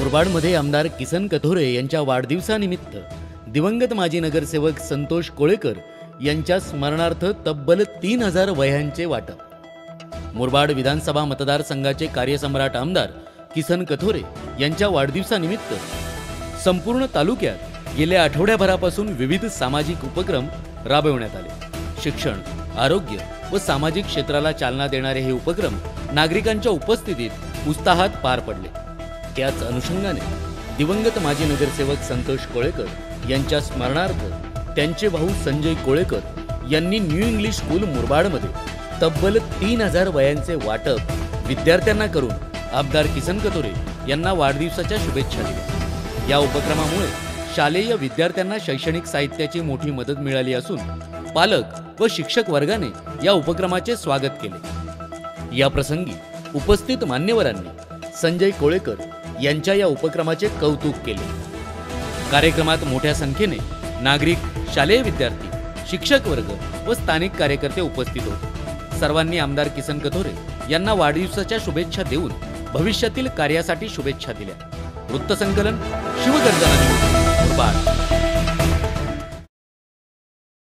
मुरबाडमध्ये आमदार किसन कथोरे यांच्या वाढदिवसानिमित्त दिवंगत माजी नगरसेवक संतोष कोळेकर यांच्या स्मरणार्थ तब्बल 3000 वह्यांचे वाटप। मुरबाड विधानसभा मतदारसंघाचे कार्यसम्राट आमदार किसन कथोरे यांच्या वाढदिवसानिमित्त संपूर्ण तालुक्यात गेल्या आठवड्याभरापासून विविध सामाजिक उपक्रम राबविण्यात आले। शिक्षण, आरोग्य व सामाजिक क्षेत्राला चालना देणारे हे उपक्रम नागरिकांच्या उपस्थितीत उत्साहात पार पडले। त्याच अनुषंगाने दिवंगत माजी नगरसेवक संतोष कोळेकर यांच्या स्मरणार्थ त्यांचे भाऊ संजय कोळेकर यांनी न्यू इंग्लिश स्कूल मुरबाडमध्ये तब्बल 3000 वह्यांचे वाटप विद्यार्थ्यांना करून आमदार किसन कथोरे यांना वाढदिवसाच्या शुभेच्छा दिल्या। या उपक्रमामुळे शालेय विद्यार्थ्यांना शैक्षणिक साहित्याची मोठी मदत मिळाली असून पालक व शिक्षक वर्गाने या उपक्रमाचे स्वागत केले। या प्रसंगी उपस्थित मान्यवरांनी संजय कोळेकर यांच्या या उपक्रमाचे कौतुक केले। कार्यक्रमात मोठ्या संख्येने नागरिक, शालेय विद्यार्थी, शिक्षक वर्ग व स्थानिक कार्यकर्ते उपस्थित होते। सर्वांनी आमदार किसन कथोरे यांना वाढदिवसाच्या शुभेच्छा देऊन भविष्यातील कार्यासाठी शुभेच्छा दिल्या। वृत्तसंकलन शिवगर्जना न्यूज, मुरबाड।